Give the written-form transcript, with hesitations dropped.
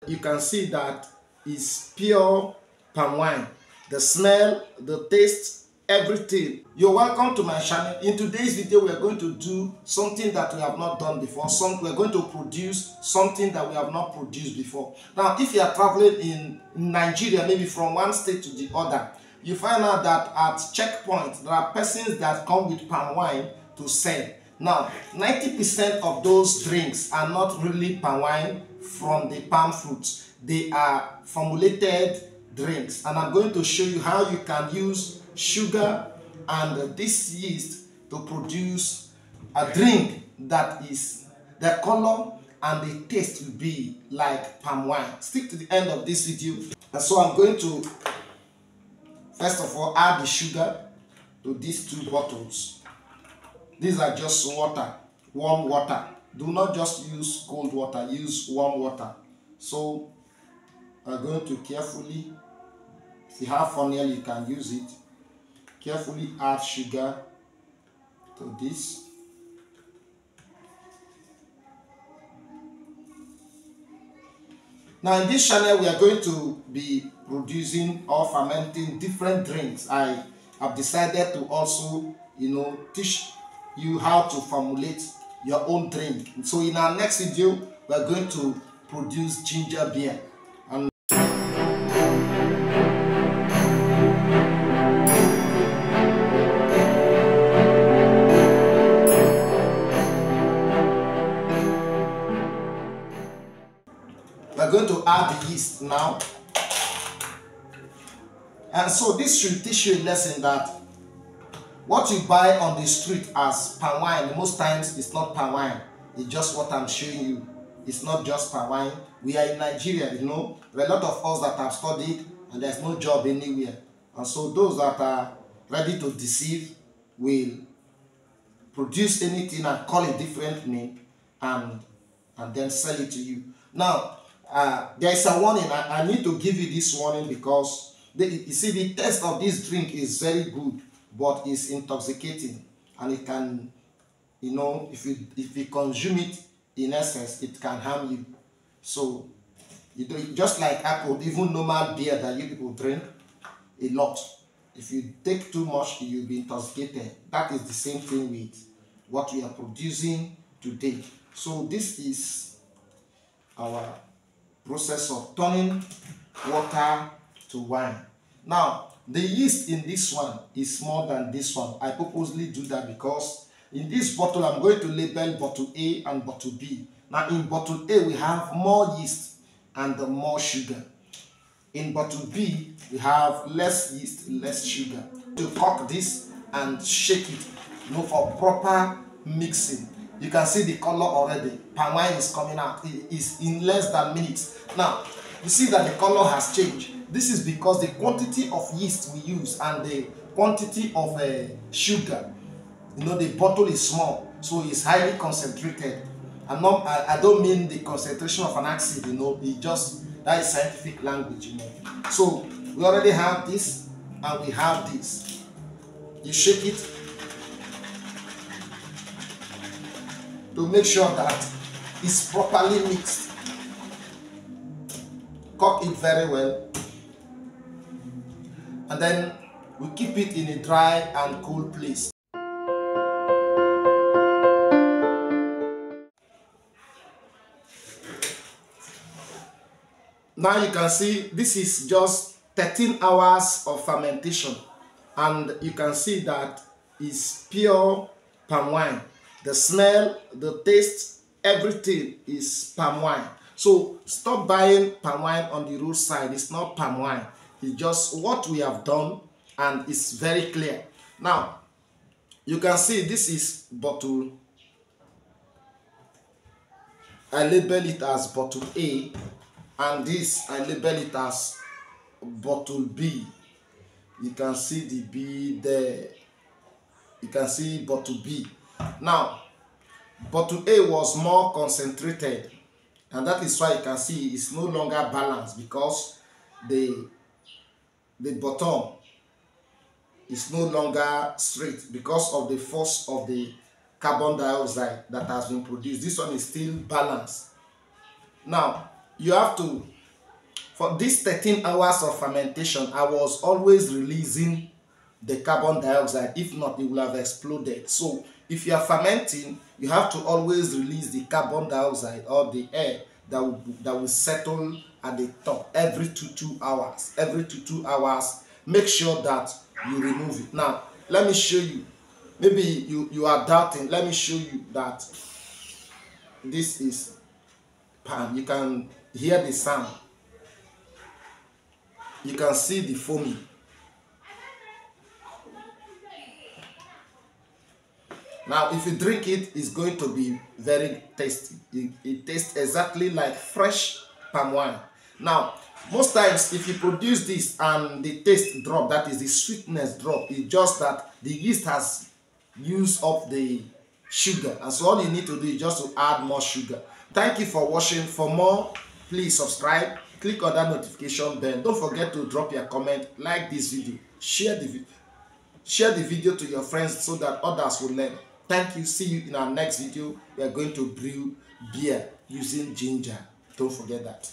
you can see that it's pure palm wine. The smell, the taste, everything. You're welcome to my channel. In today's video, we are going to do something that we have not done before. We're going to produce something that we have not produced before. Now, if you are traveling in Nigeria, maybe from one state to the other, you find out that at checkpoints, there are persons that come with palm wine to sell. Now, 90% of those drinks are not really palm wine from the palm fruits. They are formulated drinks, and I'm going to show you how you can use sugar and this yeast to produce a drink that is the color and the taste will be like palm wine. Stick to the end of this video. And so I'm going to first of all add the sugar to these two bottles. These are just water, warm water. Do not just use cold water, use warm water. So I'm going to carefully, if you have funnel, you can use it. Carefully add sugar to this. Now in this channel, we are going to be producing or fermenting different drinks. I have decided to also, teach you how to formulate your own drink. So in our next video, we are going to produce ginger beer. And we're going to add the yeast now. And so this should teach you a lesson that what you buy on the street as palm wine, most times it's not palm wine. It's just what I'm showing you. It's not just palm wine. We are in Nigeria, there are a lot of us that have studied and there's no job anywhere. And so those that are ready to deceive will produce anything and call it different name and then sell it to you. Now, there is a warning. I need to give you this warning because you see, the taste of this drink is very good, but it's intoxicating, and it can, if you consume it in excess, it can harm you. So, just like alcohol, even normal beer that you people drink a lot, if you take too much, you'll be intoxicated. That is the same thing with what we are producing today. So this is our process of turning water to wine. Now, the yeast in this one is more than this one. I purposely do that because in this bottle, I'm going to label bottle A and bottle B. Now, in bottle A, we have more yeast and more sugar. In bottle B, we have less yeast, less sugar. To cook this and shake it, for proper mixing. You can see the color already. Palm wine is coming out. It is in less than minutes. Now, you see that the color has changed. This is because the quantity of yeast we use and the quantity of sugar, the bottle is small, so it's highly concentrated. I don't mean the concentration of an acid, it just, that is scientific language, So we already have this and we have this. You shake it to make sure that it's properly mixed. Cook it very well. And then we keep it in a dry and cool place. Now you can see this is just 13 hours of fermentation, and you can see that it's pure palm wine. The smell, the taste, everything is palm wine. So stop buying palm wine on the roadside. It's not palm wine. It's just what we have done, and it's very clear. Now, you can see this is bottle. I label it as bottle A, and this I label it as bottle B. You can see the B there. You can see bottle B. Now, bottle A was more concentrated, and that is why you can see it's no longer balanced because the bottom is no longer straight because of the force of the carbon dioxide that has been produced. This one is still balanced. Now, you have to For these 13 hours of fermentation, I was always releasing the carbon dioxide. If not, it will have exploded. So if you are fermenting, you have to always release the carbon dioxide or the air that will settle at the top every 2 hours. Every 2 hours, make sure that you remove it. Now let me show you. Maybe you are doubting. Let me show you that this is pan. You can hear the sound. You can see the foaming. Now if you drink it, it's going to be very tasty. It tastes exactly like fresh palm wine. Now most times if you produce this and the taste drop, that is the sweetness drop, it's just that the yeast has used up the sugar, and so all you need to do is just to add more sugar. Thank you for watching. For more, please subscribe, click on that notification bell. Don't forget to drop your comment, like this video, share the video to your friends so that others will learn. Thank you. See you in our next video. We are going to brew beer using ginger. Don't forget that.